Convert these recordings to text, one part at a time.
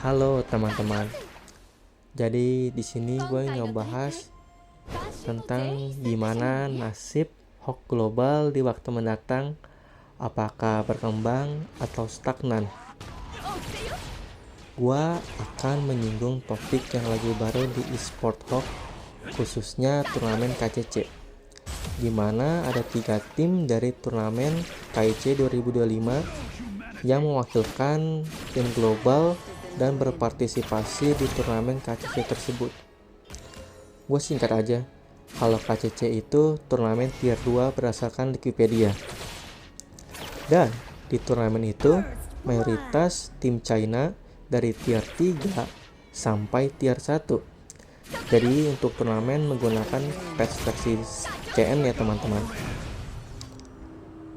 Halo teman-teman. Jadi di sini gue ngebahas tentang gimana nasib hoax global di waktu mendatang, apakah berkembang atau stagnan. Gue akan menyinggung topik yang lagi baru di e-sport hoax, khususnya turnamen KCC. Dimana ada 3 tim dari turnamen KIC 2025 yang mewakilkan tim global dan berpartisipasi di turnamen KCC tersebut. Gue singkat aja, kalau KCC itu turnamen tier 2 berdasarkan Wikipedia. Dan di turnamen itu mayoritas tim China dari tier 3 sampai tier 1. Jadi untuk turnamen menggunakan patch versi CN ya teman-teman.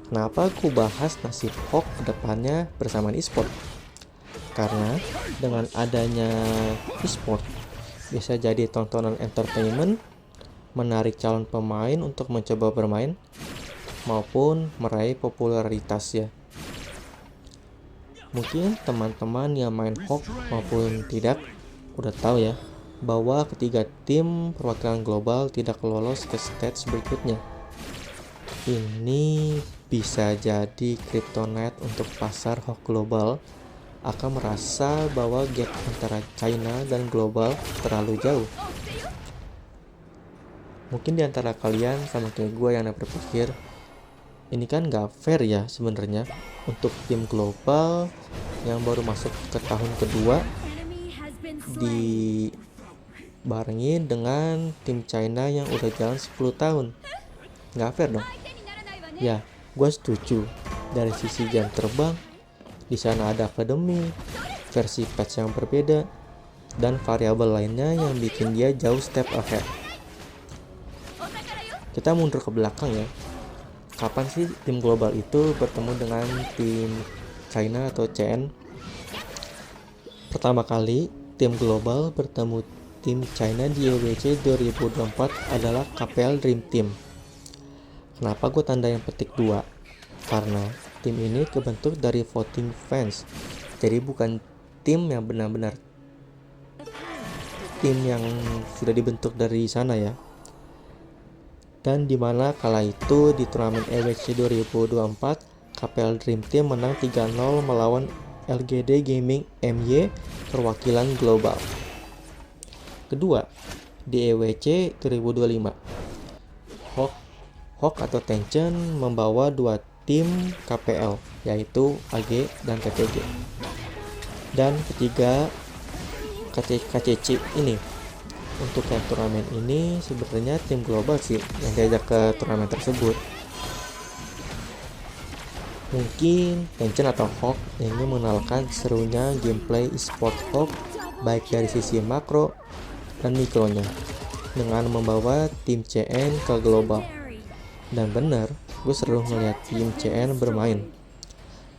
Kenapa aku bahas nasib hoax kedepannya bersama e-sport? Karena dengan adanya e-sport bisa jadi tontonan entertainment, menarik calon pemain untuk mencoba bermain, maupun meraih popularitas ya. Mungkin teman-teman yang main hoax maupun tidak udah tahu ya bahwa ketiga tim perwakilan global tidak lolos ke stage berikutnya. Ini bisa jadi kryptonite untuk pasar hoax global akan merasa bahwa gap antara China dan global terlalu jauh. Mungkin di antara kalian sama kayak gue yang berpikir, ini kan gak fair ya sebenarnya untuk tim global yang baru masuk ke tahun kedua dibarengi dengan tim China yang udah jalan 10 tahun. Gak fair dong. Ya, gue setuju. Dari sisi jam terbang, di sana ada akademi, versi patch yang berbeda, dan variabel lainnya yang bikin dia jauh step ahead. Kita mundur ke belakang ya. Kapan sih tim global itu bertemu dengan tim China atau CN? Pertama kali tim global bertemu tim China di EWC 2024 adalah KPL Dream Team. Kenapa gue tanda yang petik 2? Karena tim ini kebentuk dari voting fans. Jadi bukan tim yang benar-benar tim yang sudah dibentuk dari sana ya. Dan dimana kala itu di turnamen EWC 2024 KPL Dream Team menang 3-0 melawan LGD Gaming MY perwakilan global. Kedua, di EWC 2025 Hawk atau Tencent membawa 2 tim KPL yaitu AG dan TTG. Dan ketiga, KCC ini. Untuk yang turnamen ini sebenarnya tim global sih yang diajak ke turnamen tersebut. Mungkin Tencent atau Hawk ingin mengenalkan serunya gameplay e-sport Hawk baik dari sisi makro dan mikronya dengan membawa tim CN ke global. Dan benar, gue seru ngeliat tim CN bermain.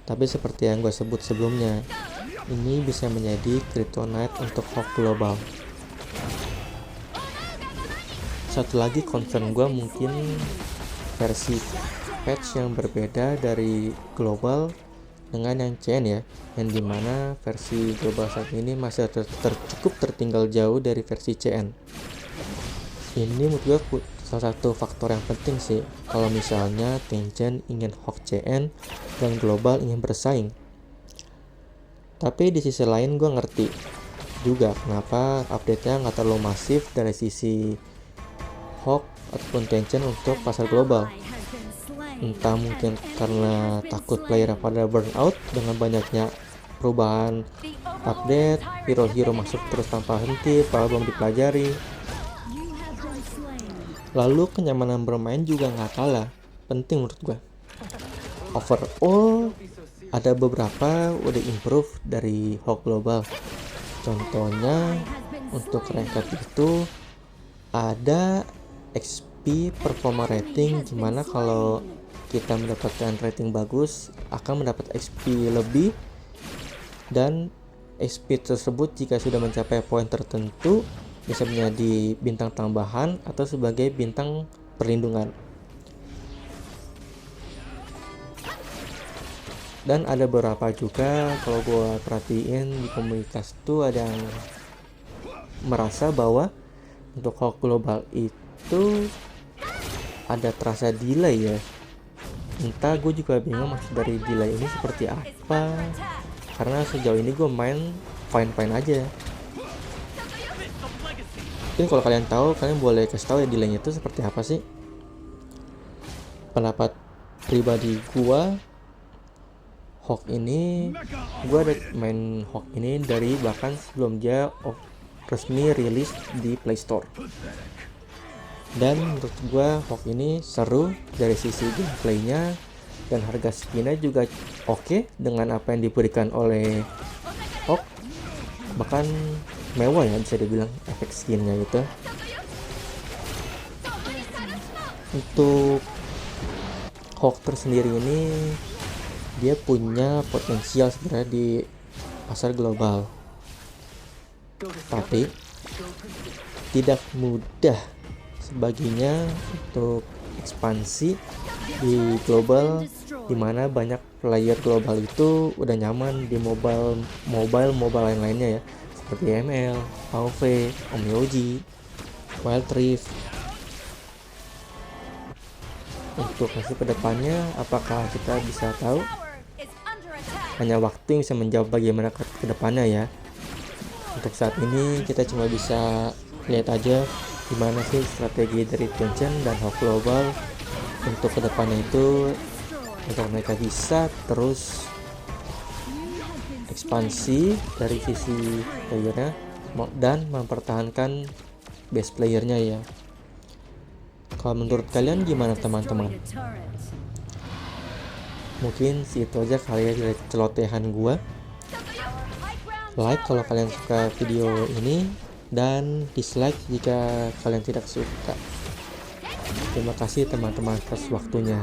Tapi seperti yang gue sebut sebelumnya, ini bisa menjadi kryptonite untuk Hawk global. Satu lagi concern gue mungkin versi patch yang berbeda dari global dengan yang CN ya, yang dimana versi global saat ini masih cukup tertinggal jauh dari versi CN. Ini menurut gue salah satu faktor yang penting sih kalau misalnya Tencent ingin Hawk CN dan global ingin bersaing. Tapi di sisi lain gue ngerti juga kenapa update-nya nggak terlalu masif dari sisi Hawk ataupun Tencent untuk pasar global. Entah mungkin karena takut player pada burnout dengan banyaknya perubahan update, hero-hero masuk terus tanpa henti, padahal belum dipelajari. Lalu kenyamanan bermain juga nggak kalah penting menurut gue. Overall ada beberapa udah improve dari Hawk global. Contohnya untuk ranked itu ada XP performa rating, gimana kalau kita mendapatkan rating bagus akan mendapat XP lebih, dan XP tersebut jika sudah mencapai poin tertentu bisa menjadi bintang tambahan atau sebagai bintang perlindungan. Dan ada beberapa juga kalau gue perhatiin di komunitas tuh ada yang merasa bahwa untuk Hulk global itu ada terasa delay ya. Entah, gue juga bingung maksud dari delay ini seperti apa, karena sejauh ini gue main fine-fine aja. Mungkin kalau kalian tahu, kalian boleh kasih tahu ya delaynya itu seperti apa sih. Pendapat pribadi gue, Hulk ini, gue ada main Hulk ini dari bahkan sebelum dia resmi rilis di Play Store. Dan menurut gue Hulk ini seru dari sisi gameplaynya, dan harga skinnya juga oke dengan apa yang diberikan oleh Hulk, bahkan mewah ya bisa dibilang efek skinnya gitu. Untuk Hulk tersendiri ini dia punya potensial sebenarnya di pasar global, tapi tidak mudah sebaginya untuk ekspansi di global, dimana banyak player global itu udah nyaman di mobile lain-lainnya ya, seperti ML, AoV, Omyoji, Wild Rift. Untuk hasil kedepannya, apakah kita bisa tahu? Hanya waktu yang bisa menjawab bagaimana kedepannya ya. Untuk saat ini kita cuma bisa lihat aja gimana sih strategi dari Tencent dan Hulk Global untuk kedepannya itu, agar mereka bisa terus ekspansi dari sisi playernya dan mempertahankan best playernya ya. Kalau menurut kalian gimana teman-teman? Mungkin situ aja kali ya dari celotehan gua. Like kalau kalian suka video ini, dan dislike jika kalian tidak suka. Terima kasih teman-teman atas waktunya.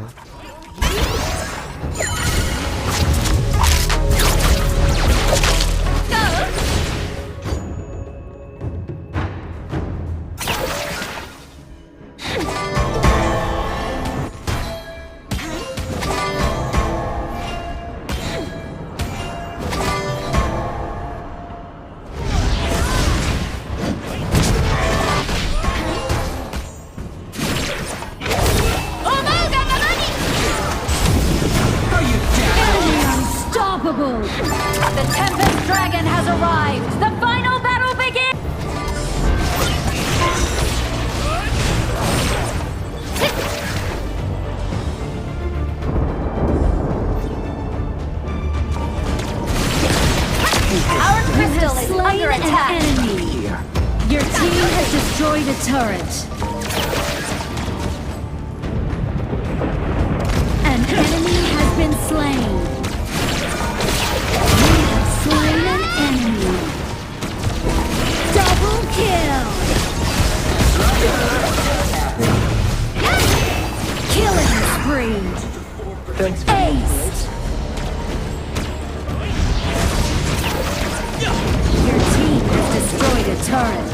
The Tempest Dragon has arrived! The final battle begins! Our crystal is under attack! Enemy. Your team has destroyed a turret. An enemy has been slain. Slain an enemy. Double kill. Killing spree. Ace. Your team has destroyed a turret.